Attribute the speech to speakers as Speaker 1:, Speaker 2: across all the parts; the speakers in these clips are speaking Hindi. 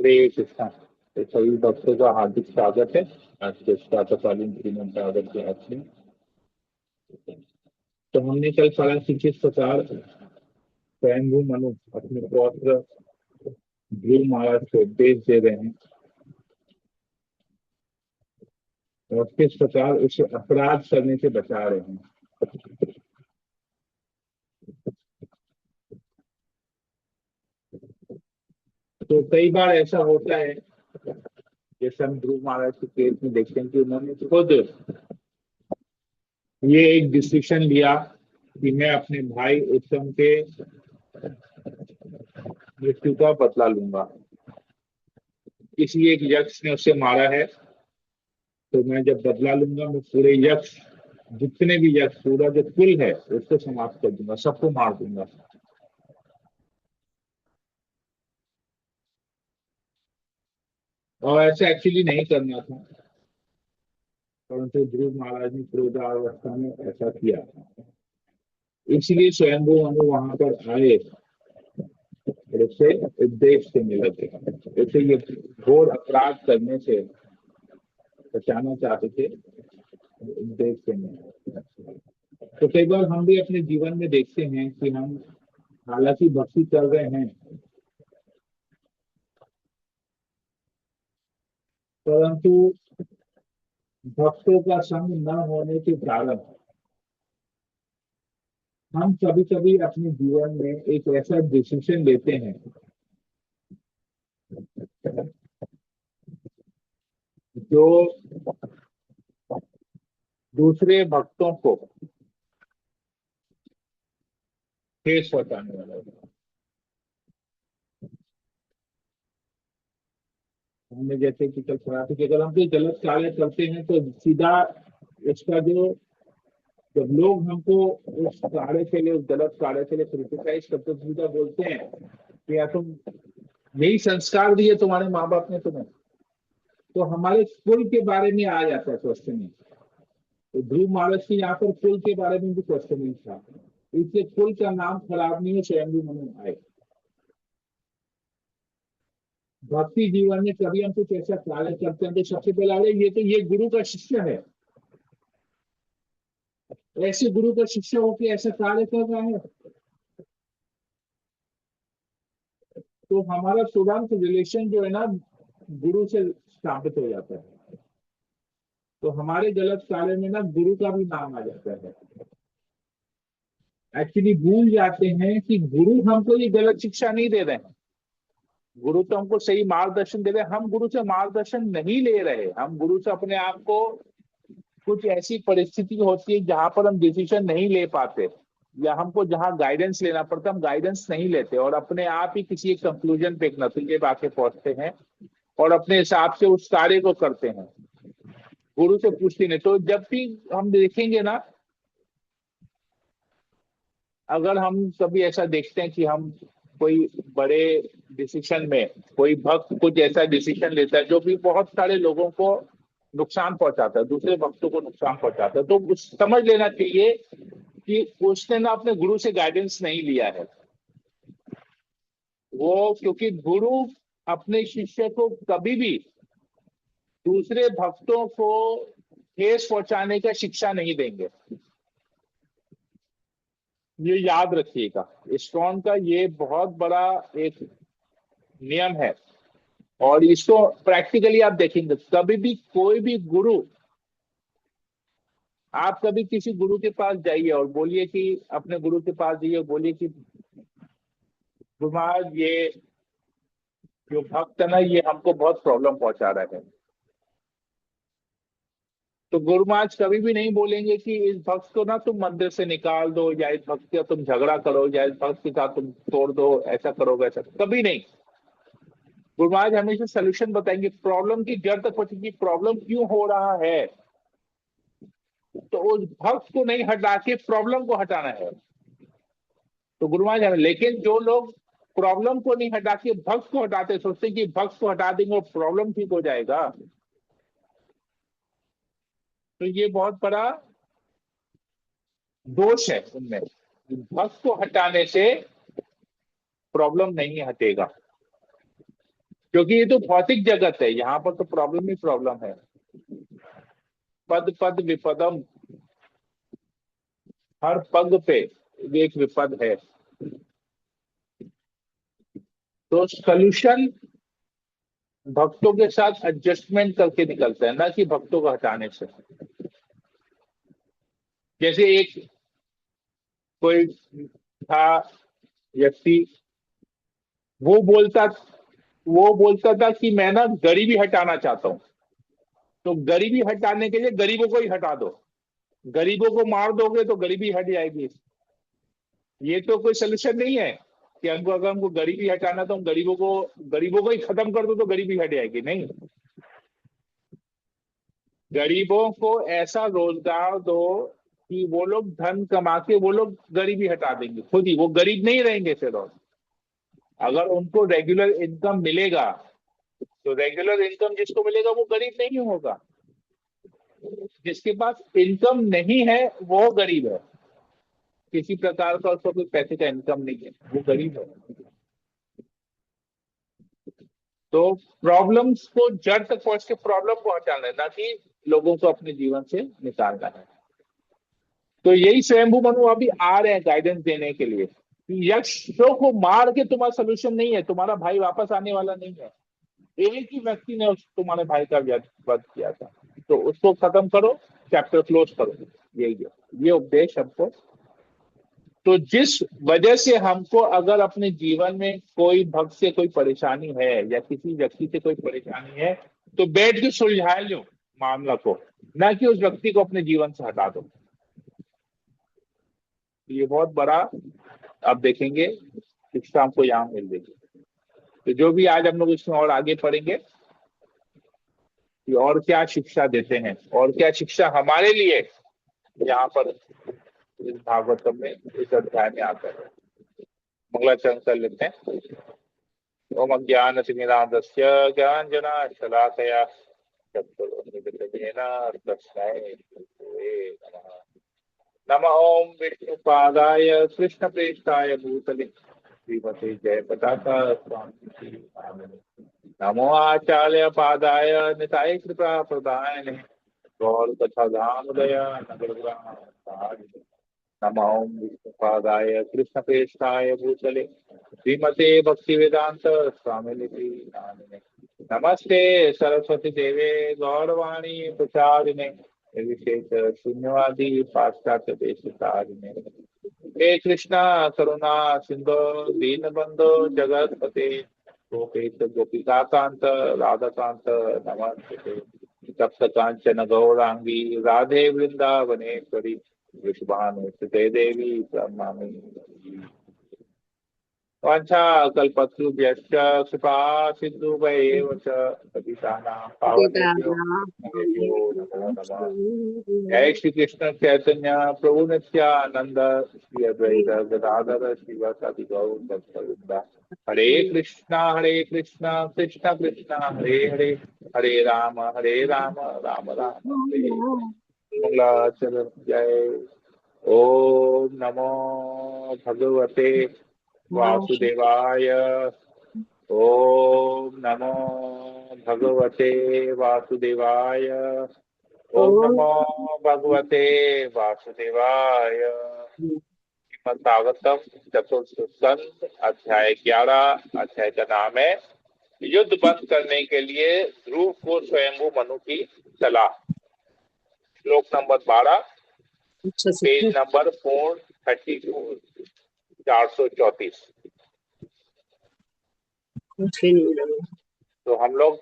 Speaker 1: हरे कृष्णा। तो सभी भक्तों का हार्दिक स्वागत है आज के प्रातःकालीन श्रीमद् भागवत के आज में। तो हमने कल पढ़ा कि किस प्रकार स्वयंभू मनु अपने पौत्र ध्रुव महाराज को उपदेश दे रहे हैं और किस प्रकार उसे अपराध करने से बचा रहे हैं। तो कई बार ऐसा होता है, जैसे हम ध्रुव महाराज के केस में देखते हैं कि उन्होंने खुद ये एक डिसीजन लिया कि मैं अपने भाई उत्तम के मृत्यु का बदला लूंगा। किसी एक यक्ष ने उसे मारा है, तो मैं जब बदला लूंगा मैं पूरे यक्ष, जितने भी यक्ष, पूरा जो कुल है उसको समाप्त कर दूंगा, सबको मार दूंगा। और ऐसा एक्चुअली नहीं करना था, परंतु ध्रुव महाराज ने क्रोधावस्था में ऐसा किया। इसलिए स्वयंभू मनु वहां पर आए और उसे उपदेश से मिले थे। उसे ये घोर अपराध करने से बचाना चाहते थे, उपदेश से मिले। तो कई बार हम भी अपने जीवन में देखते हैं कि हम हालांकि भक्ति कर रहे हैं, परंतु भक्तों का संग न होने के कारण हम कभी कभी अपने जीवन में एक ऐसा डिसीजन लेते हैं जो दूसरे भक्तों को ठेस पहुंचाने वाला है। हमने जैसे कि कल पढ़ा था कि अगर हम कोई गलत कार्य करते हैं तो सीधा उसका जो, जब लोग हमको उस कार्य के लिए, उस गलत कार्य के लिए क्रिटिसाइज करते, सीधा बोलते हैं कि यार तुम, यही संस्कार दिए तुम्हारे माँ बाप ने तुम्हें, तो हमारे कुल के बारे में आ जाता है क्वेश्चन। तो ध्रुव महाराज के यहाँ पर कुल के बारे में भी क्वेश्चन था, इसलिए कुल का नाम खराब नहीं है, स्वयंभू मनु आए। भक्ति जीवन में कभी हम कुछ ऐसा कार्य करते हैं तो सबसे पहले अरे ये गुरु का शिष्य है, ऐसे गुरु का शिष्य होकर ऐसा कार्य कर रहा है, तो हमारा तुरंत रिलेशन जो है ना गुरु से स्थापित हो जाता है। तो हमारे गलत कार्य में ना गुरु का भी नाम आ जाता है। एक्चुअली भूल जाते हैं कि गुरु हमको ये गलत शिक्षा नहीं दे रहे हैं, गुरु तो हमको सही मार्गदर्शन दे रहे हैं। हम गुरु से मार्गदर्शन नहीं ले रहे, हम गुरु से अपने आप को, कुछ ऐसी परिस्थिति होती है जहां पर हम डिसीजन नहीं ले पाते या हमको जहां गाइडेंस लेना पड़ता है हम गाइडेंस नहीं लेते और अपने आप ही किसी एक कंक्लूजन पे, एक नतीजे पे आके पहुंचते हैं और अपने हिसाब से उस कार्य को करते हैं, गुरु से पूछते नहीं। तो जब भी हम देखेंगे ना, अगर हम कभी ऐसा देखते हैं कि हम कोई बड़े डिसीजन में, कोई भक्त कुछ ऐसा डिसीजन लेता है जो भी बहुत सारे लोगों को नुकसान पहुंचाता है, दूसरे भक्तों को नुकसान पहुंचाता है, तो समझ लेना चाहिए कि उसने ना अपने गुरु से गाइडेंस नहीं लिया है। वो, क्योंकि गुरु अपने शिष्य को कभी भी दूसरे भक्तों को ठेस पहुंचाने का शिक्षा नहीं देंगे, ये याद रखिएगा। इस्कॉन का ये बहुत बड़ा एक नियम है और इसको प्रैक्टिकली आप देखेंगे। कभी भी कोई भी गुरु, आप कभी किसी गुरु के पास जाइए और बोलिए कि, अपने गुरु के पास जाइए और बोलिए कि गुरु महाराज ये जो भक्त है ना ये हमको बहुत प्रॉब्लम पहुंचा रहा है, तो गुरु महाराज कभी भी नहीं बोलेंगे कि इस भक्त को ना तुम मंदिर से निकाल दो, या इस भक्त का तुम झगड़ा करो, या इस भक्त के साथ तुम तोड़ दो, ऐसा करो वैसा, कभी नहीं। गुरु महाराज हमेशा सोल्यूशन बताएंगे, प्रॉब्लम की जड़ तक पहुंचेगी, प्रॉब्लम क्यों हो रहा है, तो उस भक्त को नहीं हटा के प्रॉब्लम को हटाना है। तो गुरु महाराज, लेकिन जो लोग प्रॉब्लम को नहीं हटा के भक्त को हटाते, सोचते कि भक्त को हटा देंगे और प्रॉब्लम ठीक हो जाएगा, तो ये बहुत बड़ा दोष है उनमें। भक्त को हटाने से प्रॉब्लम नहीं हटेगा। क्योंकि ये तो भौतिक जगत है, यहाँ पर तो प्रॉब्लम ही प्रॉब्लम है। पद पद विपदम, हर पग पे एक विपद है। तो सोल्यूशन भक्तों के साथ एडजस्टमेंट करके निकलता है, ना कि भक्तों को हटाने से। जैसे एक कोई था व्यक्ति, वो बोलता वो बोलता था कि मैं ना गरीबी हटाना चाहता हूँ। तो गरीबी हटाने के लिए गरीबों को ही हटा दो, गरीबों को मार दोगे तो गरीबी हट जाएगी। ये तो कोई सोल्यूशन नहीं है कि हमको, अगर हमको गरीबी हटाना तो हम गरीबों को ही खत्म कर दो तो गरीबी हट जाएगी, नहीं। गरीबों को ऐसा रोजगार दो कि वो लोग धन कमा के वो लोग गरीबी हटा देंगे खुद ही, वो गरीब नहीं रहेंगे फिर। और अगर उनको रेगुलर इनकम मिलेगा, तो रेगुलर इनकम जिसको मिलेगा वो गरीब नहीं होगा। जिसके पास इनकम नहीं है वो गरीब है, किसी प्रकार का उसको कोई पैसे का इनकम नहीं है, वो गरीब है। तो प्रॉब्लम्स को जड़ तक पहुंच के प्रॉब्लम को हटाना है, ना कि लोगों को अपने जीवन से निकालना है। तो यही स्वयंभू मनु अभी आ रहे हैं गाइडेंस देने के लिए कि यक्षों को मार के तुम्हारा सोल्यूशन नहीं है, तुम्हारा भाई वापस आने वाला नहीं है। एक ही व्यक्ति ने तुम्हारे भाई का वध किया था, तो उसको खत्म करो, चैप्टर क्लोज करो। यही है, ये उपदेश हमको। तो जिस वजह से हमको अगर अपने जीवन में कोई भक्त से कोई परेशानी है या किसी व्यक्ति से कोई परेशानी है, तो बैठ के सुलझा लो मामला को, ना कि उस व्यक्ति को अपने जीवन से हटा दो। ये बहुत बड़ा, आप देखेंगे, शिक्षा हमको यहाँ मिल रही है। तो जो भी आज हम लोग इसमें और आगे पढ़ेंगे कि और क्या शिक्षा देते हैं और क्या शिक्षा हमारे लिए यहाँ पर इस भागवतम में, इस अध्याय में आता है। मंगलाचरण कर लेते हैं। ओम अज्ञानतिमिरान्धस्य ज्ञानाञ्जनशलाकया चक्षुरुन्मिलितं तस्मै गुरवे नमः। नमः ओम विष्णुपादाय कृष्णप्रेष्ठाय भूतले श्रीमते जयपताका स्वामी नामिने। नमो आचार्य पादाय निताय कृपा प्रदायने गौर कथा धामदय नगर नमः ओम विष्णुपादाय कृष्णप्रेष्ठाय भूतले श्रीमते भक्तिवेदांत स्वामी नामिने। नमस्ते सरस्वती देवे गौरवाणी प्रचारिणे विशेष शून्यवादी पाश्चात्य देशकारिणे। हे कृष्णा करुणा सिंधु दीनबंधु जगतपते गोपेश गोपिका कांत राधाकांत नमस्ते। तप्त कांचन गौरांगी राधे वृंदावनेश्वरी वृषभानुसुते देवी प्रणमामि। वाञ्छा कल्पतरुभ्यश्च कृपा सिन्धुभ्यैव च पतितानां पावनेभ्यो वैष्णवेभ्यो नमो नमः। जय श्री कृष्ण चैतन्य प्रभु नित्यानंद श्री अद्वैत गदाधर शिवसदि गौर भक्तवृंद। हरे कृष्णा कृष्ण कृष्ण हरे हरे, हरे राम राम राम हरे हरे। मंगलाचरण जय। ओम नमो भगवते वासुदेवाय। ओम नमो भगवते वासुदेवाय। ओम नमो भगवते वासुदेवाय। श्रीमद्भागवतम चतुर्थ स्कंद अध्याय 11। अध्याय का नाम है युद्ध बंद करने के लिए ध्रुव को स्वयंभू मनु की सलाह। श्लोक नंबर 12, पेज नंबर 432, 434। तो हम लोग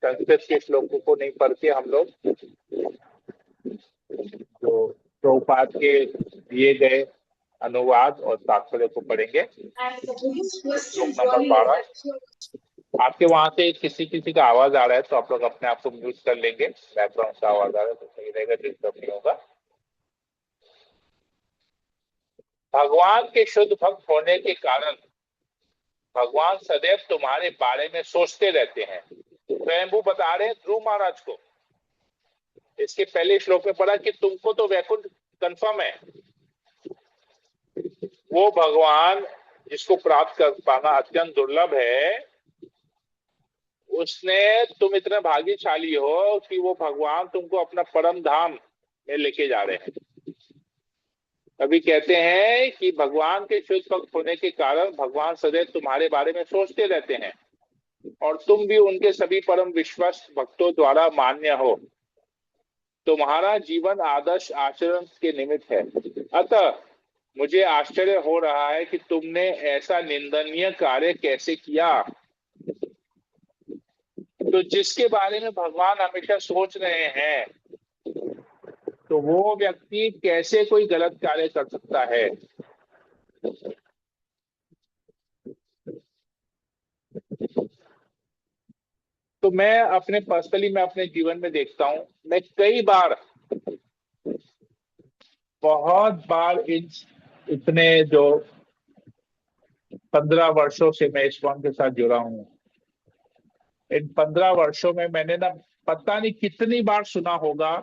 Speaker 1: संस्कृत के श्लोकों को नहीं पढ़ते, हम लोग जो प्रभुपाद के दिए गए अनुवाद और तात्पर्य को पढ़ेंगे। श्लोक नंबर 12। आपके वहां से किसी किसी का आवाज आ रहा है तो आप लोग अपने आप को म्यूट कर लेंगे, बैकग्राउंड का आवाज आ रहा है तो सही रहेगा, डिस्टर्ब नहीं होगा। भगवान के शुद्ध भक्त होने के कारण भगवान सदैव तुम्हारे बारे में सोचते रहते हैं। स्वयंभू बता रहे हैं ध्रुव महाराज को। इसके पहले श्लोक में पढ़ा कि तुमको तो वैकुंठ कंफर्म है। वो भगवान जिसको प्राप्त कर पाना अत्यंत दुर्लभ है, उसने, तुम इतने भाग्यशाली हो कि वो भगवान तुमको अपना परम धाम में लेके जा रहे हैं। कभी कहते हैं कि भगवान के शुद्ध भक्त होने के कारण भगवान सदैव तुम्हारे बारे में सोचते रहते हैं, और तुम भी उनके सभी परम विश्वस्त भक्तों द्वारा मान्य हो। तुम्हारा जीवन आदर्श आचरण के निमित्त है। अतः मुझे आश्चर्य हो रहा है कि तुमने ऐसा निंदनीय कार्य कैसे किया। तो जिसके बारे में भगवान हमेशा सोच रहे हैं, तो वो व्यक्ति कैसे कोई गलत कार्य कर सकता है। तो मैं अपने जीवन में देखता हूं, मैं कई बार, बहुत बार इन इतने जो 15 वर्षों से मैं इस फॉर्म के साथ जुड़ा हूं, इन 15 वर्षों में मैंने ना पता नहीं कितनी बार सुना होगा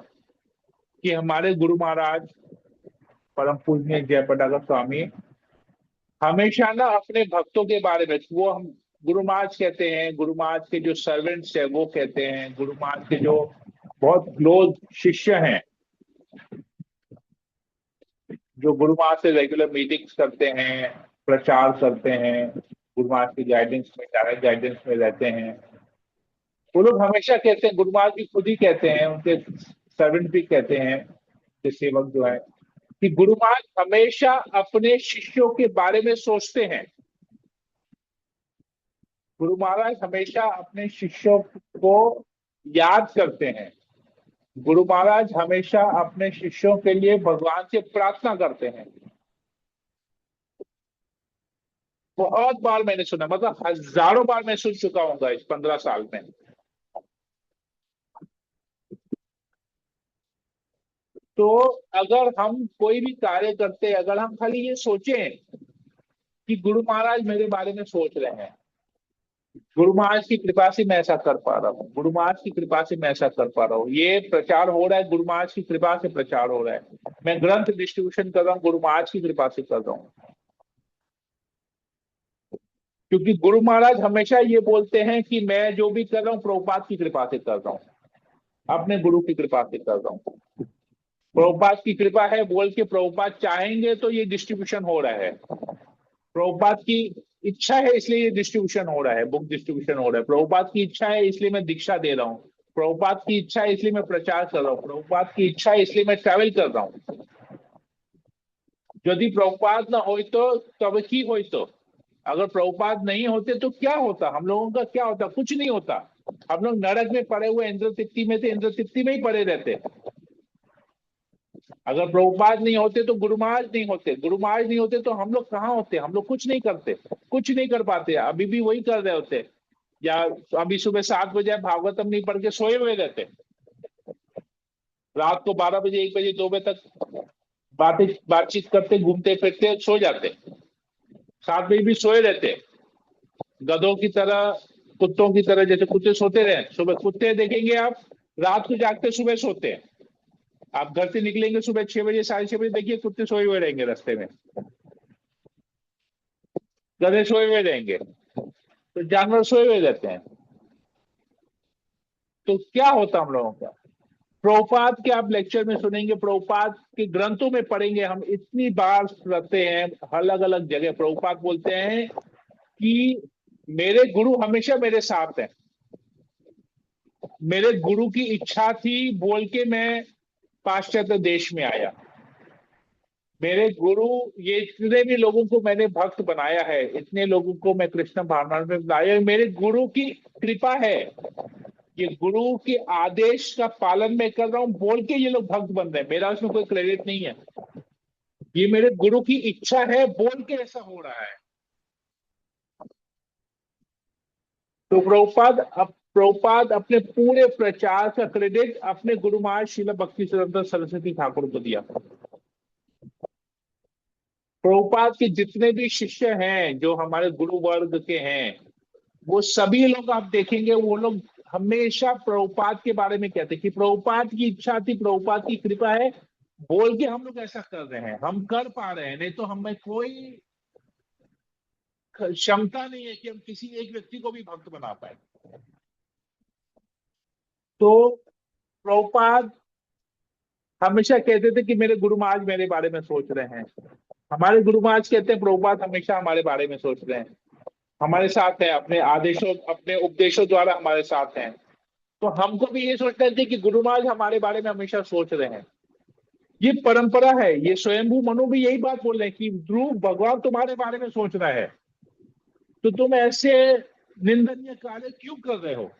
Speaker 1: कि हमारे गुरु महाराज परम पूजनीय जयप्रकाश स्वामी हमेशा ना अपने भक्तों के बारे में, वो हम गुरु महाराज कहते हैं, गुरु महाराज के जो सर्वेंट्स है वो कहते हैं, गुरु महाराज के जो बहुत क्लोज शिष्य हैं, जो गुरु महाराज से रेगुलर मीटिंग्स करते हैं, प्रचार करते हैं, गुरु महाराज की गाइडेंस में, डायरेक्ट गाइडेंस में रहते हैं, वो लोग हमेशा कहते हैं, गुरु महाराज भी खुद ही कहते हैं, उनके सर्वेंट भी कहते हैं, के सेवक जो है, कि गुरु महाराज हमेशा अपने शिष्यों के बारे में सोचते हैं। गुरु महाराज हमेशा अपने शिष्यों को याद करते हैं। गुरु महाराज हमेशा अपने शिष्यों के लिए भगवान से प्रार्थना करते हैं। बहुत बार मैंने सुना, मतलब हजारों बार मैं सुन चुका हूँ इस 15 साल में। तो अगर हम कोई भी कार्य करते, अगर हम खाली ये सोचें कि गुरु महाराज मेरे बारे में सोच रहे हैं, गुरु महाराज की कृपा से मैं ऐसा कर पा रहा हूँ, गुरु महाराज की कृपा से मैं ऐसा कर पा रहा हूँ, ये प्रचार हो रहा है गुरु महाराज की कृपा से प्रचार हो रहा है, मैं ग्रंथ डिस्ट्रीब्यूशन कर रहा हूँ गुरु महाराज की कृपा से कर रहा हूँ। क्योंकि गुरु महाराज हमेशा ये बोलते हैं कि मैं जो भी कर रहा हूँ प्रभुपाद की कृपा से कर रहा हूँ, अपने गुरु की कृपा से कर रहा हूँ। प्रभुपाद की कृपा है बोल के प्रभुपाद चाहेंगे तो ये डिस्ट्रीब्यूशन हो रहा है, प्रभुपाद की इच्छा है इसलिए ये डिस्ट्रीब्यूशन हो रहा है, बुक डिस्ट्रीब्यूशन हो रहा है, प्रभुपाद की इच्छा है इसलिए मैं दीक्षा दे रहा हूँ, प्रभुपाद की इच्छा है इसलिए मैं प्रचार कर रहा हूँ, प्रभुपाद की इच्छा है इसलिए मैं ट्रैवल कर रहा हूँ। यदि प्रभुपाद ना हो तो तब की हो, तो अगर प्रभुपाद नहीं होते तो क्या होता, हम लोगों का क्या होता, कुछ नहीं होता। हम लोग नरक में पड़े हुए इंद्र तृप्ति में थे, इंद्र तृप्ति में ही पड़े रहते। अगर प्रभुपाद नहीं होते तो गुरु महाराज नहीं होते, गुरु महाराज नहीं होते तो हम लोग कहाँ होते, हम लोग कुछ नहीं करते, कुछ नहीं कर पाते, अभी भी वही कर रहे होते, या अभी सुबह 7 बजे भागवतम नहीं पढ़ के सोए हुए रहते, रात को 12 बजे 1 बजे 2 बजे तक बातचीत करते घूमते फिरते सो जाते, 7 बजे भी सोए रहते, गधों की तरह, कुत्तों की तरह, जैसे कुत्ते सोते रहे, सुबह कुत्ते देखेंगे आप रात को जागते सुबह सोते हैं, आप घर से निकलेंगे सुबह 6 बजे 6:30 बजे, देखिए कुत्ते सोए हुए रहेंगे रास्ते में, गधे सोए हुए रहेंगे, तो जानवर सोए हुए रहते हैं। तो क्या होता हम लोगों का, प्रभुपाद के आप लेक्चर में सुनेंगे, प्रभुपाद के ग्रंथों में पढ़ेंगे, हम इतनी बार पढ़ते हैं, अलग अलग जगह प्रभुपाद बोलते हैं कि मेरे गुरु हमेशा मेरे साथ हैं, मेरे गुरु की इच्छा थी बोल के मैं पाश्चात्य देश में आया, मेरे गुरु, ये इतने भी लोगों को मैंने भक्त बनाया है, इतने लोगों को मैं कृष्ण भावना में बनाया, मेरे गुरु की कृपा है, ये गुरु के आदेश का पालन मैं कर रहा हूं बोल के ये लोग भक्त बन रहे हैं, मेरा उसमें कोई क्रेडिट नहीं है, ये मेरे गुरु की इच्छा है बोल के ऐसा हो रहा है। तो प्रभुपाद अपने पूरे प्रचार का क्रेडिट अपने गुरु महाराज श्रील भक्ति सिद्धांत सरस्वती ठाकुर को दिया। प्रभुपाद के जितने भी शिष्य हैं जो हमारे गुरु वर्ग के हैं, वो सभी लोग आप देखेंगे, वो लोग हमेशा प्रभुपाद के बारे में कहते हैं कि प्रभुपाद की इच्छा थी, प्रभुपाद की कृपा है बोल के हम लोग ऐसा कर रहे हैं, हम कर पा रहे हैं, नहीं तो हमें कोई क्षमता नहीं है कि हम किसी एक व्यक्ति को भी भक्त बना पाए। तो प्रभुपाद हमेशा कहते थे कि मेरे गुरु महाराज मेरे बारे में सोच रहे हैं। हमारे गुरु महाराज कहते हैं प्रभुपाद हमेशा हमारे बारे में सोच रहे हैं, हमारे साथ है, अपने आदेशों अपने उपदेशों द्वारा हमारे साथ हैं। तो हमको भी ये सोचना चाहिए कि गुरु महाराज हमारे बारे में हमेशा सोच रहे हैं। ये परंपरा है, ये स्वयंभू मनु भी यही बात बोल रहे हैं कि ध्रुव भगवान तुम्हारे बारे में सोच रहा है, तो तुम ऐसे निंदनीय कार्य क्यों कर रहे हो।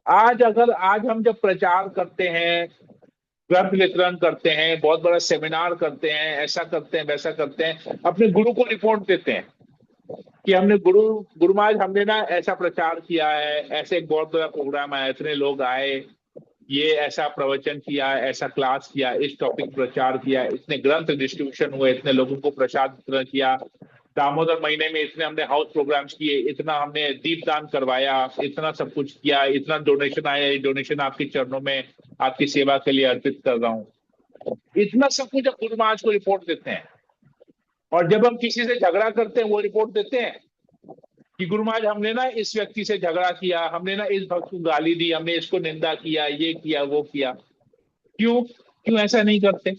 Speaker 1: आज हम जब प्रचार करते हैं, ग्रंथ वितरण करते हैं, बहुत बड़ा सेमिनार करते हैं, ऐसा करते हैं वैसा करते हैं, अपने गुरु को रिपोर्ट देते हैं कि हमने गुरु महाराज हमने ना ऐसा प्रचार किया है, ऐसे एक बहुत बड़ा प्रोग्राम आया, इतने लोग आए, ये ऐसा प्रवचन किया, ऐसा क्लास किया, इस टॉपिक प्रचार किया, इतने ग्रंथ डिस्ट्रीब्यूशन हुए, इतने लोगों को प्रसाद वितरण किया, दामोदर महीने में इतने हमने हाउस प्रोग्राम्स किए, इतना हमने दीपदान करवाया, इतना सब कुछ किया, इतना डोनेशन आया, ये डोनेशन आपके चरणों में आपकी सेवा के लिए अर्पित कर रहा हूँ। इतना सब कुछ अब गुरु महाराज को रिपोर्ट देते हैं। और जब हम किसी से झगड़ा करते हैं वो रिपोर्ट देते हैं कि गुरु महाराज हमने ना इस व्यक्ति से झगड़ा किया, हमने ना इस भक्त को गाली दी, हमने इसको निंदा किया, ये किया वो किया। क्यों क्यों ऐसा नहीं करते,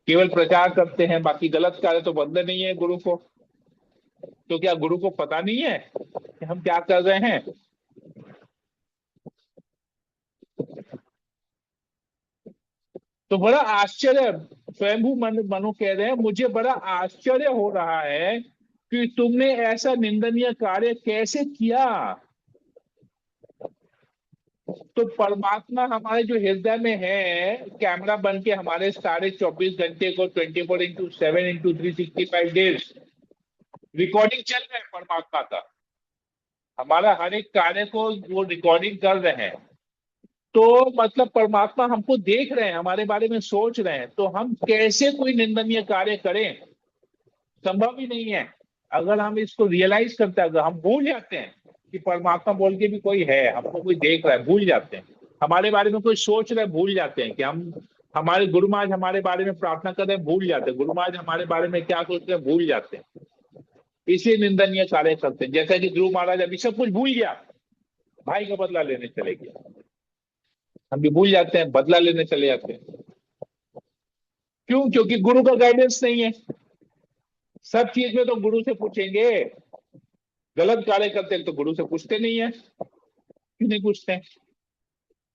Speaker 1: केवल प्रचार करते हैं, बाकी गलत कार्य तो बंद नहीं है गुरु को। तो क्या गुरु को पता नहीं है कि हम क्या कर रहे हैं। तो बड़ा आश्चर्य, स्वयंभू मनु कह रहे हैं मुझे बड़ा आश्चर्य हो रहा है कि तुमने ऐसा निंदनीय कार्य कैसे किया। तो परमात्मा हमारे जो हृदय में है, कैमरा बन के हमारे सारे 24 घंटे को 24/7/365 डेज रिकॉर्डिंग चल रहा है परमात्मा का, हमारा हर एक कार्य को वो रिकॉर्डिंग कर रहे हैं। तो मतलब परमात्मा हमको देख रहे हैं, हमारे बारे में सोच रहे हैं, तो हम कैसे कोई निंदनीय कार्य करें, संभव ही नहीं है। अगर हम इसको रियलाइज करते हैं, अगर हम भूल जाते हैं कि परमात्मा बोल के भी कोई है, हमको कोई देख रहा है, भूल जाते हैं, हमारे बारे में कोई सोच रहा है, भूल जाते हैं कि हम हमारे गुरु महाराज हमारे बारे में प्रार्थना कर रहे हैं, भूल जाते हैं गुरु महाराज हमारे बारे में क्या सोच रहे हैं, भूल जाते हैं, इसलिए निंदनीय कार्य करते हैं। जैसा कि ध्रुव महाराज अभी सब कुछ भूल गया, भाई का बदला लेने चले गया, हम भी भूल जाते हैं, बदला लेने चले जाते हैं। क्यों? क्योंकि गुरु का गाइडेंस नहीं है। सब चीज में तो गुरु से पूछेंगे, गलत कार्य करते हैं तो गुरु से पूछते नहीं है। क्यों नहीं पूछते हैं?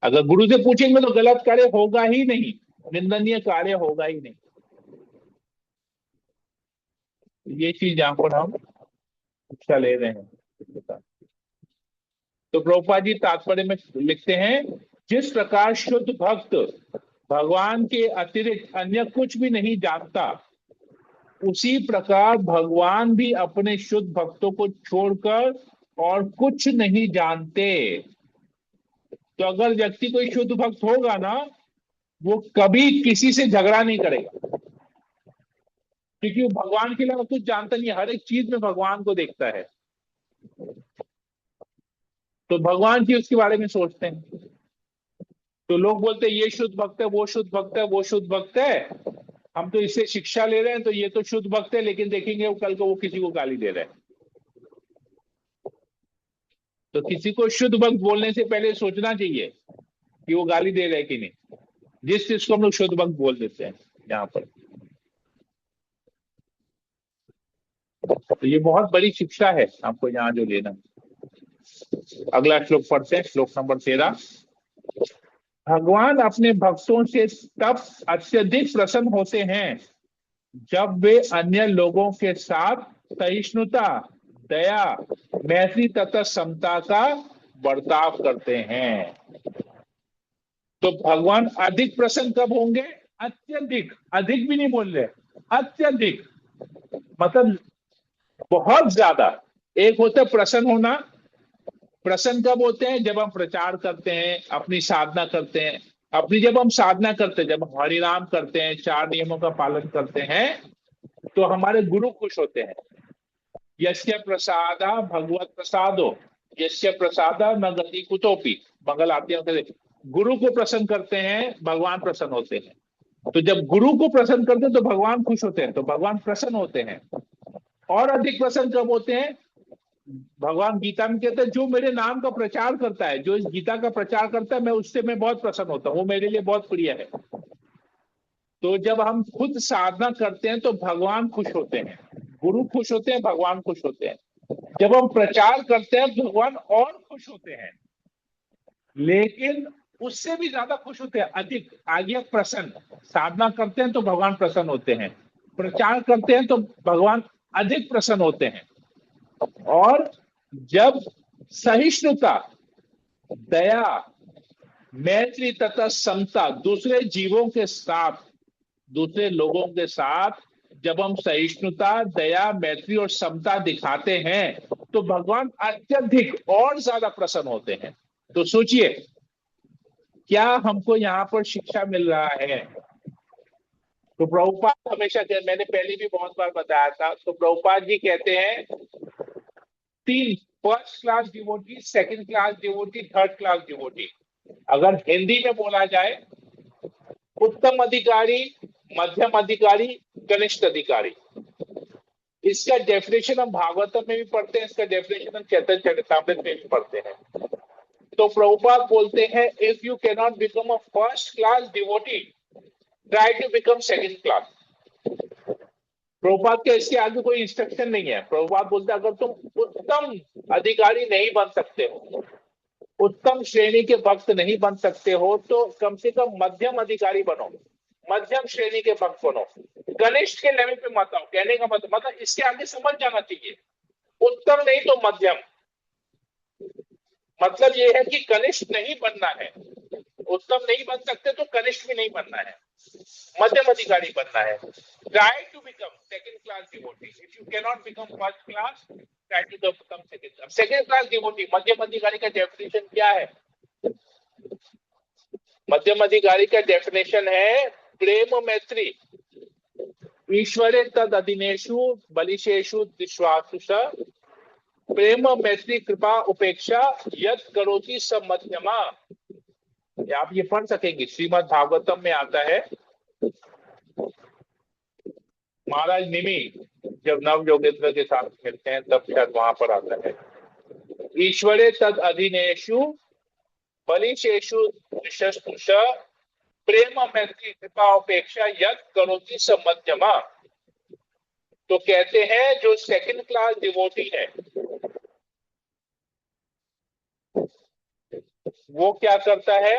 Speaker 1: अगर गुरु से पूछेंगे तो गलत कार्य होगा ही नहीं, निंदनीय कार्य होगा ही नहीं। ये चीज यहाँ पर हम शिक्षा ले रहे हैं। तो प्रभुपाद जी तात्पर्य में लिखते हैं, जिस प्रकार शुद्ध भक्त भगवान के अतिरिक्त अन्य कुछ भी नहीं जानता, उसी प्रकार भगवान भी अपने शुद्ध भक्तों को छोड़कर और कुछ नहीं जानते। तो अगर व्यक्ति कोई शुद्ध भक्त होगा ना, वो कभी किसी से झगड़ा नहीं करेगा, क्योंकि वो भगवान के अलावा कुछ जानता नहीं है, हर एक चीज में भगवान को देखता है। तो भगवान की उसके बारे में सोचते हैं। तो लोग बोलते हैं ये शुद्ध भक्त है, वो शुद्ध भक्त है, वो शुद्ध भक्त है, हम तो इससे शिक्षा ले रहे हैं, तो ये तो शुद्ध भक्त है, लेकिन देखेंगे वो कल को वो किसी को गाली दे रहे हैं। तो किसी को शुद्ध भक्त बोलने से पहले सोचना चाहिए कि वो गाली दे रहे हैं कि नहीं, जिस चीज को हम लोग शुद्ध भक्त बोल देते हैं यहाँ पर। तो ये बहुत बड़ी शिक्षा है आपको यहाँ जो लेना। अगला श्लोक पढ़ते हैं, श्लोक नंबर 13। भगवान अपने भक्तों से तब अत्यधिक प्रसन्न होते हैं जब वे अन्य लोगों के साथ सहिष्णुता, दया, मैत्री तथा समता का बर्ताव करते हैं। तो भगवान अधिक प्रसन्न कब होंगे? अत्यधिक, अधिक भी नहीं बोल रहे, अत्यधिक, मतलब बहुत ज्यादा। एक होता है प्रसन्न होना, प्रसन्न कब होते हैं? जब हम प्रचार करते हैं, अपनी साधना करते हैं, जब हम साधना करते हैं, जब हम हरिनाम करते हैं, 4 नियमों का पालन करते हैं, तो हमारे गुरु खुश होते हैं। यस्य प्रसादा भगवत प्रसादो, यस्य प्रसादा न गति कुतोपि, मंगल आरती में गुरु को प्रसन्न करते हैं, भगवान प्रसन्न होते हैं। तो जब गुरु को प्रसन्न करते हैं तो भगवान खुश होते हैं, तो भगवान प्रसन्न होते हैं। और अधिक प्रसन्न कब होते हैं? भगवान गीता में कहते हैं जो मेरे नाम का प्रचार करता है, जो इस गीता का प्रचार करता है, मैं उससे मैं बहुत प्रसन्न होता हूँ, वो मेरे लिए बहुत प्रिय है। तो जब हम खुद साधना करते हैं तो भगवान खुश होते हैं, गुरु खुश होते हैं, भगवान खुश होते हैं। जब हम प्रचार करते हैं भगवान और खुश होते हैं, लेकिन उससे भी ज्यादा खुश होते हैं, अधिक आगे प्रसन्न। साधना करते हैं तो भगवान प्रसन्न होते हैं, प्रचार करते हैं तो भगवान अधिक प्रसन्न होते हैं। और जब सहिष्णुता, दया, मैत्री तथा समता दूसरे जीवों के साथ, दूसरे लोगों के साथ जब हम सहिष्णुता, दया, मैत्री और समता दिखाते हैं तो भगवान अत्यधिक और ज्यादा प्रसन्न होते हैं। तो सोचिए, क्या हमको यहाँ पर शिक्षा मिल रहा है? तो प्रभुपाद हमेशा मैंने पहले भी बहुत बार बताया था, तो प्रभुपाद जी कहते हैं तीन, first class devotee, second class devotee, third class devotee. अगर हिंदी में बोला जाए, उत्तम अधिकारी, मध्यम अधिकारी, कनिष्ठ अधिकारी। इसका डेफिनेशन हम भागवतम में भी पढ़ते हैं, इसका डेफिनेशन हम चैतन्य चरितामृत में भी पढ़ते हैं। तो प्रभुपाद बोलते हैं, if you can not become a first class devotee, try to become second class. Prabhupada के इसके आगे कोई इंस्ट्रक्शन नहीं है। प्रभुपाद बोलते हैं अगर तुम उत्तम अधिकारी नहीं बन सकते हो, उत्तम श्रेणी के भक्त नहीं बन सकते हो, तो कम से कम मध्यम अधिकारी बनो, मध्यम श्रेणी के भक्त बनो, कनिष्ठ के लेवल पे मत आओ। कहने का मतलब इसके आगे समझ जाना चाहिए, उत्तम नहीं तो मध्यम। मतलब ये है कि कनिष्ठ नहीं बनना है, उत्तम नहीं बन सकते तो कनिष्ठ भी नहीं बनना है, मध्यम अधिकारी बनना है। Try to become second class devotee, if you can not become first class, try to become second class. Second class devotee, मध्यम अधिकारी का डेफिनेशन क्या है? मध्यम अधिकारी का डेफिनेशन है प्रेम मैत्री, ईश्वरे तद अधीनेशु बलिशेषु विश्वासुष, प्रेम मैत्री कृपा उपेक्षा यद करोति सब मध्यमा। आप ये पढ़ सकेंगे, श्रीमद् भागवतम में आता है। महाराज निमि जब नव योगेंद्र के साथ मिलते हैं तब शायद वहां पर आता है, ईश्वरे तद अधीनेशु बलिशेषु विशस्तुष, प्रेम मैत्री कृपा उपेक्षा यद करोति सब मध्यमा। तो कहते हैं जो सेकंड क्लास डिवोटी है वो क्या करता है?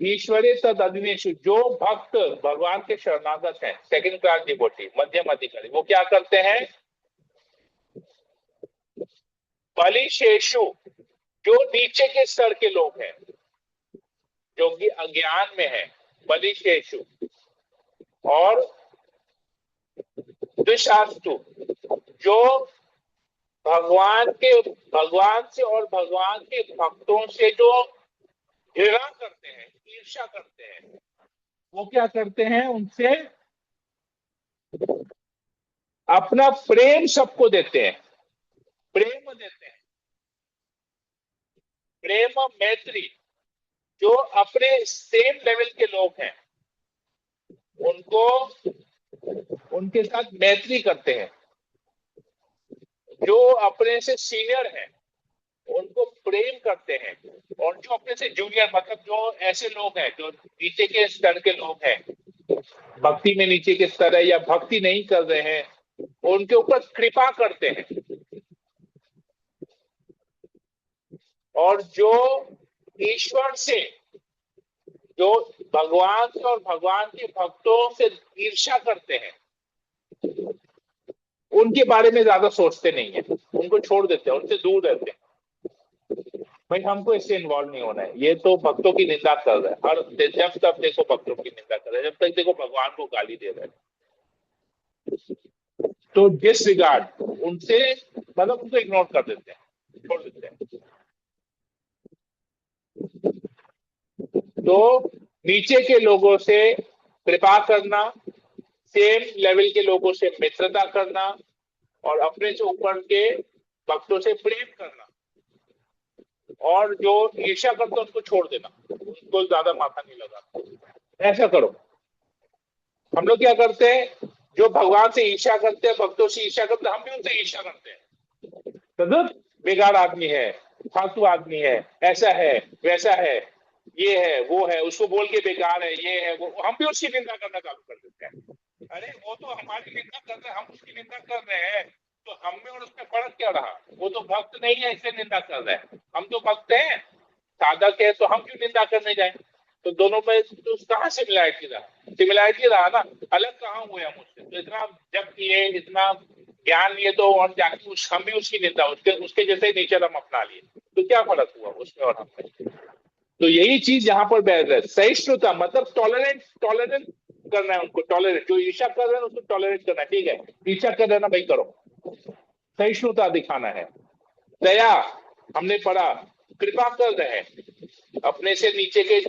Speaker 1: ईश्वरी तद अग्निशु, जो भक्त भगवान के शरणागत हैं, सेकंड क्लास डिवोटी, मध्यम अधिकारी, वो क्या करते हैं? बलिशेषु, जो नीचे के स्तर के लोग हैं, जो कि अज्ञान में है, बलिशेषु, और द्विशास्तु, जो भगवान से और भगवान के भक्तों से जो घृणा करते हैं, ईर्ष्या करते हैं, वो क्या करते हैं? उनसे अपना प्रेम सबको देते हैं, प्रेम देते हैं, प्रेम मैत्री। जो अपने सेम लेवल के लोग हैं उनको, उनके साथ मैत्री करते हैं। जो अपने से सीनियर हैं उनको प्रेम करते हैं, और जो अपने से जूनियर, मतलब जो ऐसे लोग हैं जो नीचे के स्तर के लोग हैं, भक्ति में नीचे के स्तर है या भक्ति नहीं कर रहे हैं, उनके ऊपर कृपा करते हैं। और जो ईश्वर से, जो भगवान से और भगवान के भक्तों से ईर्ष्या करते हैं, उनके बारे में ज्यादा सोचते नहीं है, उनको छोड़ देते हैं, उनसे दूर रहते हैं। भाई हमको इससे इन्वॉल्व नहीं होना है, ये तो भक्तों की निंदा कर रहा है, और जब तक देखो भक्तों की निंदा कर रहा है, जब तक देखो भगवान को गाली दे रहा है, तो डिसरिगार्ड, उनसे मतलब उनको इग्नोर कर देते हैं, छोड़ देते हैं। तो नीचे के लोगों से कृपा करना, सेम लेवल के लोगों से मित्रता करना, और अपने से ऊपर के भक्तों से प्रेम करना, और जो ईर्ष्या करते हैं उसको छोड़ देना, उनको ज्यादा माथा नहीं लगाना। ऐसा करो। हम लोग क्या करते हैं? जो भगवान से ईर्ष्या करते हैं, भक्तों से ईर्ष्या करते हैं, हम भी उनसे ईर्ष्या करते हैं। तो बेकार आदमी है, फालतू आदमी है, ऐसा है, वैसा है, ये है, वो है, उसको बोल के बेकार है, ये है, वो, हम भी उसकी निंदा करना चालू कर देते हैं। अरे वो तो हमारी निंदा कर रहे हैं, हम उसकी निंदा कर रहे हैं, तो हम में और उसमें फर्क क्या रहा? वो तो भक्त नहीं है इसलिए निंदा कर रहे हैं, हम तो भक्त हैं, साधक है, तो हम क्यों निंदा करने जाए? तो दोनों में तो कहाँ सिमिलैरिटी रहा? सिमिलैरिटी रहा ना, अलग कहाँ हुए हम उससे? तो इतना जब किए, इतना ज्ञान लिए, तो और जाके हम भी उसकी निंदा, उसके उसके जैसे नेचर हम अपना लिए, तो क्या फर्क हुआ उसमें और हमें? तो यही चीज यहाँ पर बैठ है, सहिष्णुता मतलब टॉलरेंट, टॉलरेंट करना है उनको, टॉलरेट, जो ईर्ष्या कर रहे हैं उसको टॉलरेट करना है, ठीक है, ईर्ष्या कर रहे हैं ना भाई, करो, सहिष्णुता दिखाना है। दया, हमने पढ़ा, कृपा कर रहे हैं, अपने से नीचे के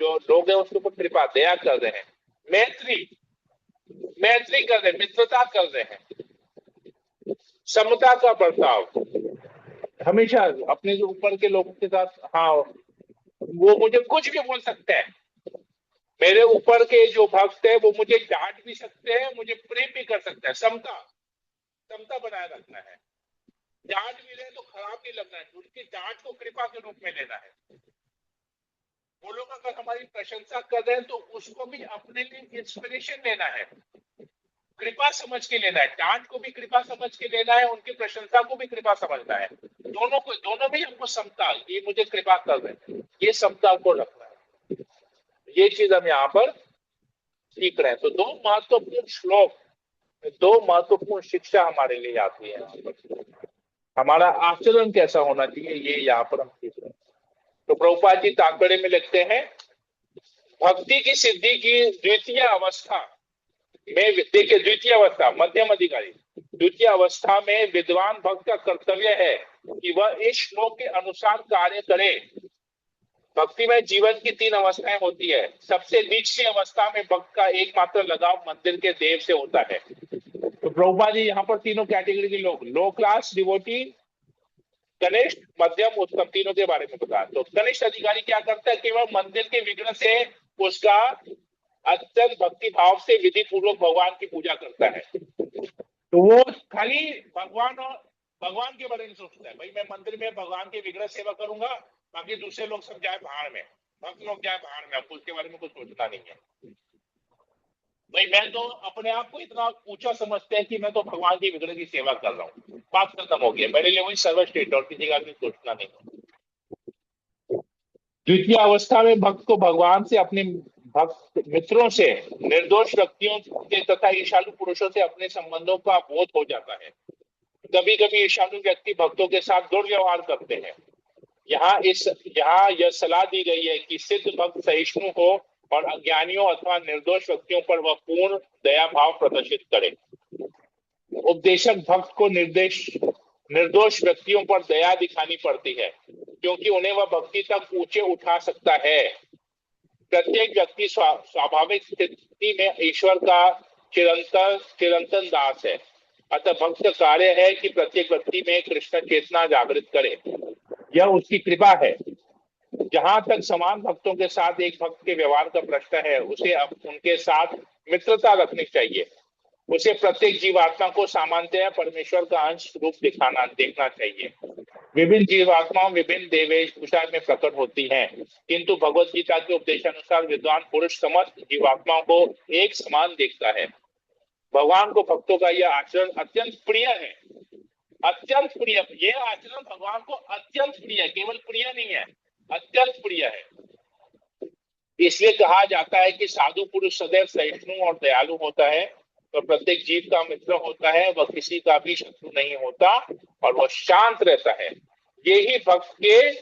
Speaker 1: जो लोग हैं उसके ऊपर कृपा, दया कर रहे हैं। मैत्री, मैत्री कर रहे हैं, मित्रता कर रहे हैं। समता का बर्ताव, हमेशा अपने जो ऊपर के लोगों के साथ, हाँ, वो मुझे कुछ भी बोल सकते हैं, मेरे ऊपर के जो भक्त है वो मुझे डांट भी सकते हैं, मुझे प्रेम भी कर सकते हैं। समता, समता बनाए रखना है। डांट भी रहे तो खराब नहीं लगना है, उनकी डांट को कृपा के रूप में लेना है। वो लोग अगर हमारी प्रशंसा कर रहे हैं तो उसको भी अपने लिए इंस्पिरेशन लेना है, कृपा समझ के लेना है, डांट को भी कृपा समझ के लेना है, उनकी प्रशंसा को भी कृपा समझना है। दोनों को, दोनों में हमको समता, ये मुझे कृपा कर रहे हैं, ये समता को रखना है। ये चीज हम यहाँ पर सीख रहे हैं। तो दो महत्वपूर्ण श्लोक, दो महत्वपूर्ण शिक्षा हमारे लिए आती है यहाँ पर। हमारा आचरण कैसा होना चाहिए, ये यहाँ पर हम सीख रहे हैं। तो प्रभुपाद जी तात्पर्य में लिखते हैं, भक्ति की सिद्धि की द्वितीय अवस्था में, देखिए द्वितीय अवस्था मध्यम अधिकारी, द्वितीय अवस्था में विद्वान भक्त का कर्तव्य है कि वह इस श्लोक के अनुसार कार्य करे। भक्ति में जीवन की तीन अवस्थाएं होती है। सबसे निचली अवस्था में भक्त का एकमात्र लगाव मंदिर के देव से होता है। तो प्रभुपाद जी यहाँ पर तीनों कैटेगरी के लोग, लो क्लास डिवोटी, कनिष्ठ, मध्यम, उत्तम, तीनों के बारे में बताया। तो कनिष्ठ अधिकारी क्या करता है, केवल मंदिर के विग्रह से उसका अत्यंत भक्ति भाव से विधि पूर्वक भगवान की पूजा करता है। तो वो खाली भगवान और भगवान के बारे में सोचता है, भाई मैं मंदिर में भगवान के विग्रह सेवा करूंगा, बाकी दूसरे लोग सब जाए भाड़ में, भक्त लोग जाए भाड़ में, आपको उसके बारे में कुछ सोचना नहीं है। भाई मैं तो अपने आप को इतना ऊंचा समझते हैं कि मैं तो भगवान की विग्रह की सेवा कर रहा हूँ, बात खत्म हो गया, मेरे लिए वही सर्वश्रेष्ठ और किसी का भी सोचना नहीं है। द्वितीय अवस्था में भक्त को भगवान से, अपने भक्त मित्रों से, निर्दोष व्यक्तियों के तथा ईर्ष्यालु पुरुषों से अपने संबंधों का बोध हो जाता है। कभी कभी ईर्ष्यालु व्यक्ति भक्तों के साथ दुर्व्यवहार करते हैं। यहाँ यह सलाह दी गई है कि सिद्ध भक्त सहिष्णु हो और अज्ञानियों अथवा निर्दोष व्यक्तियों पर वह पूर्ण दया भाव प्रदर्शित करे। उपदेशक भक्त को निर्दोष व्यक्तियों पर दया दिखानी पड़ती है, क्योंकि उन्हें वह भक्ति तक ऊंचे उठा सकता है। प्रत्येक व्यक्ति स्वाभाविक स्थिति में ईश्वर का चिरंतन दास है। अतः भक्त का कार्य है कि प्रत्येक व्यक्ति में कृष्ण चेतना जागृत करे, यह उसकी कृपा है। जहां तक समान भक्तों के साथ एक भक्त के व्यवहार का प्रश्न है, उसे उनके साथ मित्रता रखनी चाहिए। उसे प्रत्येक जीवात्मा को सामान्यतः परमेश्वर का अंश रूप देखना चाहिए। विभिन्न जीवात्माओं विभिन्न देवेशभूषा में प्रकट होती हैं, किंतु भगवत गीता के उपदेशानुसार विद्वान पुरुष समस्त जीवात्माओं को एक समान देखता है। भगवान को भक्तों का यह आचरण अत्यंत प्रिय है, अत्यंत प्रिय। यह आचरण भगवान को अत्यंत प्रिय है, केवल प्रिय नहीं है, अत्यंत प्रिय है। इसलिए कहा जाता है कि साधु पुरुष सदैव सहिष्णु और दयालु होता है, तो प्रत्येक जीव का मित्र होता है, वह किसी का भी शत्रु नहीं होता और वह शांत रहता है। यही भक्त के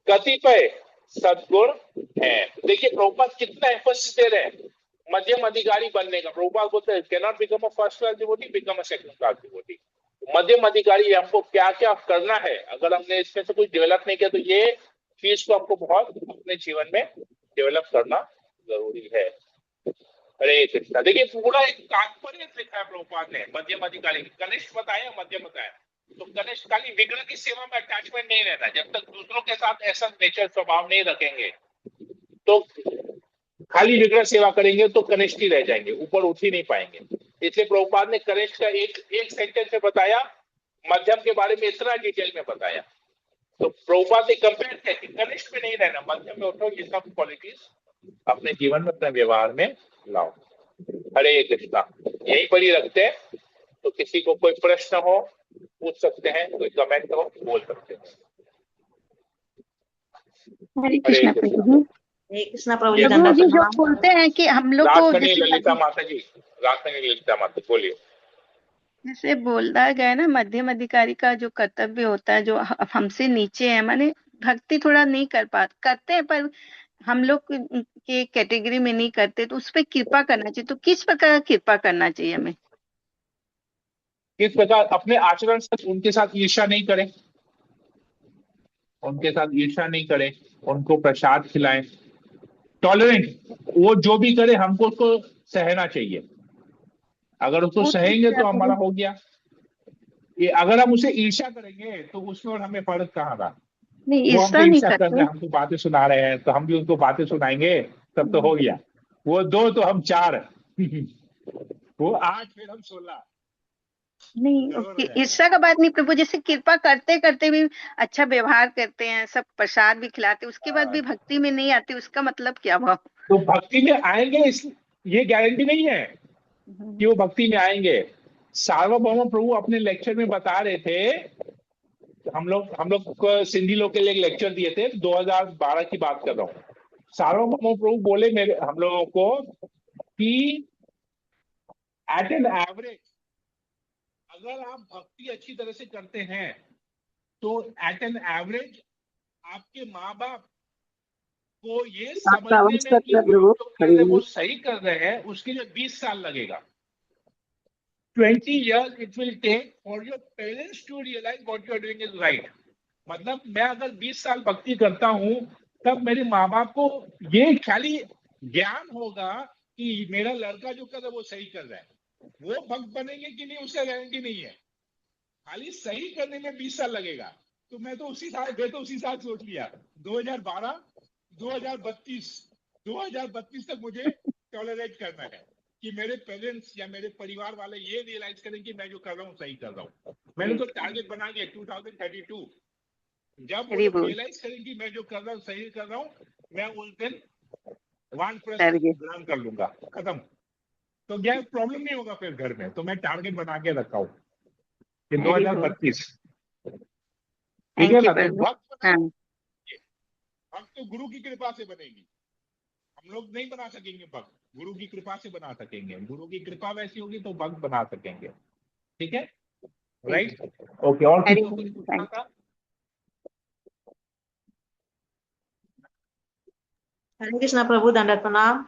Speaker 1: कतिपय सद्गुण हैं। देखिए प्रभुपाद कितना एफर्ट्स दे रहे हैं मध्यम अधिकारी बनने का। प्रभुपाद बोलते हैं can not become a first class devotee, become a second class devotee. मध्यम अधिकारी हमको क्या क्या करना है, अगर हमने इसमें से कुछ डेवलप नहीं किया तो ये चीज को हमको बहुत अपने जीवन में डेवलप करना जरूरी है। हरे कृष्णा। देखिए पूरा एक तात्पर्य लिखा है प्रभुपाद ने मध्यम अधिकारी, कनिष्ठ बताया, मध्यम बताया। तो कनिष्ठ खाली विग्रह की सेवा में अटैचमेंट नहीं रहता, जब तक दूसरों के साथ ऐसा नेचर स्वभाव नहीं रखेंगे, तो खाली विग्रह सेवा करेंगे तो कनिष्ठ ही रह जाएंगे, ऊपर उठ ही नहीं पाएंगे। इसलिए प्रभुपाद ने कनिष्ठ का एक सेंटेंस में बताया, मध्यम के बारे में इतना डिटेल में बताया। तो प्रभुपाद ने कंपेयर किया कि कनिष्ठ में नहीं रहना, मध्यम में उठो, ये सब क्वालिटीज अपने जीवन में, अपने व्यवहार में लाओ। हरे कृष्णा। यही पर ही रखते हैं, तो किसी को कोई प्रश्न हो पूछ सकते हैं, कोई कमेंट हो बोल सकते हैं।
Speaker 2: हरे कृष्णा प्रभु जी।
Speaker 3: हरे कृष्णा प्रभु जी।
Speaker 2: प्रभु जी जो बोलते हैं कि हम लोग को
Speaker 1: ललिता माता जी, ललिता माता बोलिए।
Speaker 2: जैसे बोला गया ना, मध्यम अधिकारी का जो कर्तव्य होता है, जो हमसे नीचे है, माने भक्ति थोड़ा नहीं करते हैं, पर हम लोग के कैटेगरी में नहीं करते, तो उस पर कृपा करना चाहिए। तो किस प्रकार कृपा करना चाहिए हमें?
Speaker 1: किस प्रकार? अपने आचरण से उनके साथ ईर्ष्या नहीं करें, उनके साथ ईर्ष्या नहीं करें, उनको प्रसाद खिलाएं, टॉलरेंट, वो जो भी करे हमको उसको सहना चाहिए। अगर उसको सहेंगे तो हमारा हो गया। ये अगर हम उसे ईर्ष्या करेंगे तो उसमें और हमें फर्क कहाँ रहा?
Speaker 2: नहीं,
Speaker 1: वो हमसे
Speaker 2: नहीं
Speaker 1: ईर्ष्या कर रहे
Speaker 2: करते।
Speaker 1: हैं, हमको बातें सुना रहे हैं, तो हम भी उनको बातें सुनाएंगे, तब तो हो गया। वो 2 तो हम 4 वो 8 फिर हम 16।
Speaker 2: नहीं, ईर्ष्या का बात नहीं प्रभु, जैसे कृपा करते करते भी अच्छा व्यवहार करते हैं, सब प्रसाद भी खिलाते, उसके बाद भी भक्ति में नहीं आते, उसका मतलब क्या भाव?
Speaker 1: तो भक्ति में आएंगे, ये गारंटी नहीं है कि वो भक्ति में आएंगे। सार्वभौम प्रभु अपने लेक्चर में बता रहे थे, हम लोग को सिंधी लोग के लिए एक लेक्चर दिए थे, 2012 की बात कर रहा हूँ। सार्वभौम प्रभु बोले हम लोगों को कि एट एन एवरेज अगर आप भक्ति अच्छी तरह से करते हैं तो एट एन एवरेज आपके माँ बाप को ये समझने में कि जो कर रहे वो सही कर रहे हैं, उसके लिए 20 साल लगेगा। 20 years it will take for your parents to realize what you are doing is right. मतलब मैं अगर 20 साल भक्ति करता हूं, तब मेरे माँ बाप को ये खाली ज्ञान होगा कि मेरा लड़का जो कर रहा है वो सही कर रहा है। वो भक्त बनेंगे कि नहीं उसका गारंटी नहीं है, खाली सही करने में 20 साल लगेगा। तो मैं तो उसी साल सोच लिया 2012 2032 तक मुझे टॉलरेट करना है कि मेरे पेरेंट्स या मेरे परिवार वाले ये रियलाइज करें कि मैं जो कर रहा हूँ सही कर रहा हूँ। मैंने तो टारगेट बना लिया 2032। जब वो रियलाइज करें कि मैं जो कर रहा हूँ सही कर रहा हूँ, मैं उस दिन वानप्रस्थ ग्रहण कर लूंगा, खत्म। तो क्या प्रॉब्लम नहीं होगा फिर घर में। तो मैं टारगेट बना के रखा हूँ कि 2032, ठीक है ना। तो भक्त तो गुरु की कृपा से बनेगी, हम लोग नहीं बना सकेंगे भक्त, गुरु की कृपा से बना सकेंगे। गुरु की कृपा वैसी होगी तो भक्त बना सकेंगे, ठीक है, राइट। ओके, और किसी को कुछ पूछना था?
Speaker 3: हरे कृष्णा प्रभु, दंडवत प्रणाम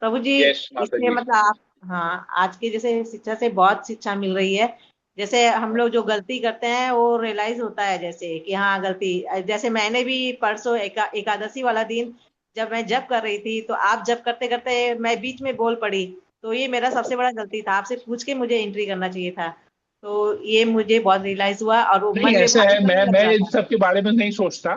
Speaker 3: प्रभु जी। इसलिए मतलब आप, हाँ, आज की जैसे शिक्षा से बहुत शिक्षा मिल रही है। जैसे हम लोग जो गलती करते हैं वो रियलाइज होता है, जैसे कि हाँ गलती। जैसे मैंने भी परसों एकादशी वाला दिन जब मैं जप कर रही थी, तो आप जप करते करते मैं बीच में बोल पड़ी, तो ये मेरा सबसे बड़ा गलती था। आपसे पूछ के मुझे एंट्री करना चाहिए था, तो ये मुझे बहुत रियलाइज हुआ। और वो
Speaker 1: नहीं,
Speaker 3: मन में
Speaker 1: ऐसा है, मैं
Speaker 3: भारी
Speaker 1: इन सब के बारे में नहीं सोचता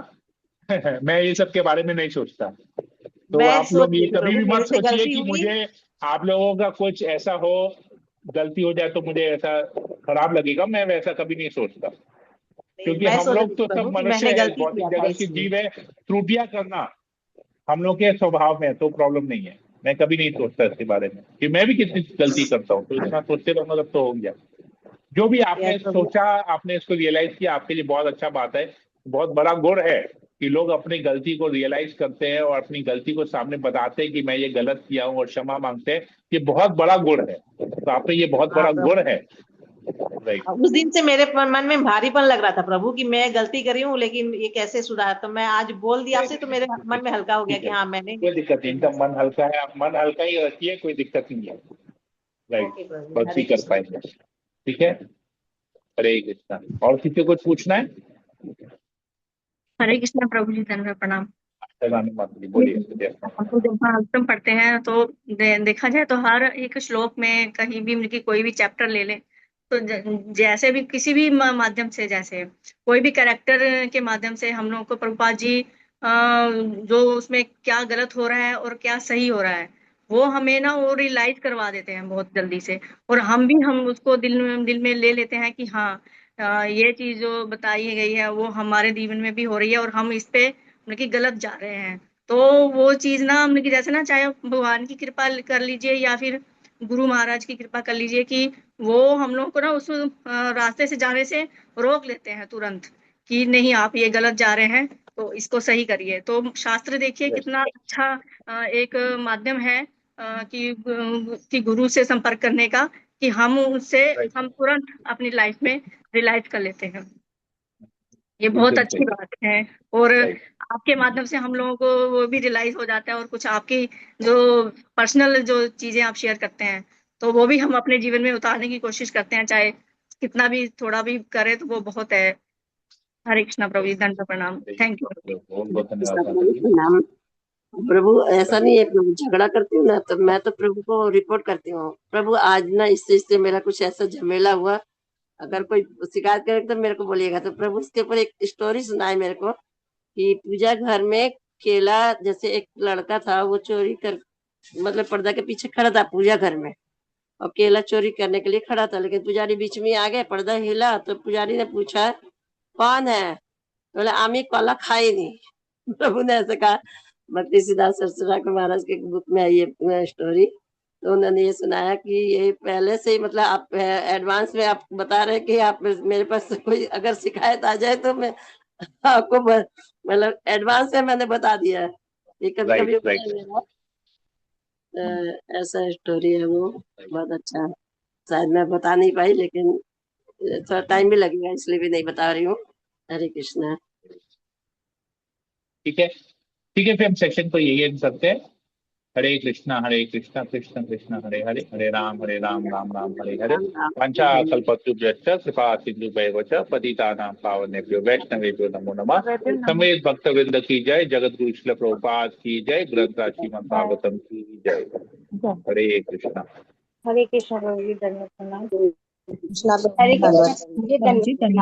Speaker 1: मैं ये सब के बारे में नहीं सोचता। तो
Speaker 3: मैं
Speaker 1: आप
Speaker 3: सोच
Speaker 1: लोग ये
Speaker 3: रही
Speaker 1: कभी भी
Speaker 3: मेरे
Speaker 1: मत
Speaker 3: से
Speaker 1: सोचिए
Speaker 3: गलती
Speaker 1: कि
Speaker 3: हुई।
Speaker 1: मुझे आप लोगों का कुछ ऐसा हो, गलती हो जाए तो मुझे ऐसा खराब लगेगा, मैं वैसा कभी नहीं सोचता। क्योंकि
Speaker 3: मैं
Speaker 1: हम
Speaker 3: सोच
Speaker 1: लोग तो
Speaker 3: रही
Speaker 1: सब
Speaker 3: कि मैंने
Speaker 1: मनुष्य है,
Speaker 3: गलती
Speaker 1: भौतिक
Speaker 3: किया था
Speaker 1: जगत के
Speaker 3: इसलिए।
Speaker 1: जीव है, त्रुटियां करना हम लोग के स्वभाव में, तो प्रॉब्लम नहीं है। मैं कभी नहीं सोचता इसके बारे में कि मैं भी कितनी गलती करता हूँ, तो इतना सोचते रहूंगा तब तो हो गया। जो भी आपने सोचा, आपने इसको रियलाइज किया, आपके लिए बहुत अच्छा बात है, बहुत बड़ा गुण है कि लोग अपनी गलती को रियलाइज करते हैं और अपनी गलती को सामने बताते हैं कि मैं ये गलत किया हूँ और क्षमा मांगते हैं। ये बहुत बड़ा गुण है, तो आप पे ये बहुत बड़ा गुण है, राइट।
Speaker 3: उस दिन से मेरे मन में भारीपन लग रहा था प्रभु कि मैं गलती करी हूँ, लेकिन ये कैसे सुधार। तो मैं आज बोल दिया आपसे, तो मेरे मन में हल्का हो गया कि हाँ मैंने।
Speaker 1: कोई दिक्कत नहीं, एकदम मन हल्का है, आप मन हल्का ही रखिए, कोई दिक्कत नहीं है, राइट। बस ही कर पाएंगे, ठीक है। हरे कृष्णा। और किसी को कुछ पूछना है?
Speaker 2: हरे कृष्णा प्रभु जी, धन्यवाद प्रणाम।
Speaker 1: बोलिए।
Speaker 2: हम तो जब भागवतम पढ़ते हैं तो देखा जाए तो हर एक श्लोक में कहीं भी उनकी कोई भी चैप्टर ले ले, तो जैसे भी किसी भी माध्यम से, जैसे कोई भी कैरेक्टर के माध्यम से हम लोगों को प्रभुपाद जी जो उसमें क्या गलत हो रहा है और क्या सही हो रहा है
Speaker 4: वो हमें ना वो रियलाइज करवा देते हैं बहुत जल्दी से, और हम उसको दिल में ले लेते हैं कि हाँ ये चीज जो बताई गई है वो हमारे जीवन में भी हो रही है और हम इस पे मतलब कि गलत जा रहे हैं। तो वो चीज ना मतलब कि जैसे ना, चाहे भगवान की कृपा कर लीजिए या फिर गुरु महाराज की कृपा कर लीजिए, कि वो हम लोग को ना उस रास्ते से जाने से रोक लेते हैं तुरंत, कि नहीं आप ये गलत जा रहे हैं तो इसको सही करिए। तो शास्त्र देखिए कितना अच्छा एक माध्यम है कि गुरु से संपर्क करने का, कि हम तुरंत अपनी लाइफ में रियलाइज कर लेते हैं। ये बहुत अच्छी बात है, और आपके माध्यम से हम लोगों को वो भी रियलाइज हो जाता है, और कुछ आपकी जो पर्सनल जो चीजें आप शेयर करते हैं तो वो भी हम अपने जीवन में उतारने की कोशिश करते हैं, चाहे कितना भी थोड़ा भी करें तो वो बहुत है। हरे कृष्णा प्रभु जी, दंड प्रणाम, थैंक यू।
Speaker 5: प्रणाम प्रभु। ऐसा नहीं है प्रभु, झगड़ा करती हूँ ना तो मैं तो प्रभु को रिपोर्ट करती हूँ, प्रभु आज ना इससे मेरा कुछ ऐसा झमेला हुआ, अगर कोई शिकायत करे तो मेरे को बोलिएगा। तो प्रभु उसके ऊपर एक स्टोरी सुनाई मेरे को कि पूजा घर में केला, जैसे एक लड़का था वो चोरी कर मतलब पर्दा के पीछे खड़ा था पूजा घर में, और केला चोरी करने के लिए खड़ा था, लेकिन पुजारी बीच में आ गए, पर्दा हिला तो पुजारी ने पूछा कौन है, बोले आमी काला खाई नहीं। प्रभु ने ऐसे कहा। भक्ति सिद्धार्थ सरस्वती ठाकुर महाराज के बुक में आई ये स्टोरी। तो उन्होंने ये सुनाया कि ये पहले से ही मतलब आप एडवांस में आप बता रहे कि आप मेरे पास कोई अगर शिकायत आ जाए तो मैं आपको मतलब एडवांस में मैंने बता दिया है। ये कभी ऐसा स्टोरी है, वो बहुत अच्छा है। शायद मैं बता नहीं पाई, लेकिन थोड़ा टाइम भी लगेगा इसलिए भी नहीं बता रही हूँ। हरे कृष्णा।
Speaker 1: ठीक है फिर हम सेशन को यही एंड करते हैं। हरे कृष्णा कृष्ण कृष्ण हरे हरे, हरे राम राम राम हरे हरे। वांछा कल्पतरुभ्यश्च कृपा सिन्धुभ्यैव च पतितानां पावनेभ्यो वैष्णवेभ्यो नमो नमः। समेत भक्तवृंद की जय, जगत गुरु श्रील प्रभुपाद की जय, ग्रंथ श्रीमद् भागवतम की जय। हरे कृष्णा।
Speaker 6: हरे कृष्ण प्रभु जी, धन्यवाद।
Speaker 3: कृष्णा प्रभु जी, धन्यवाद।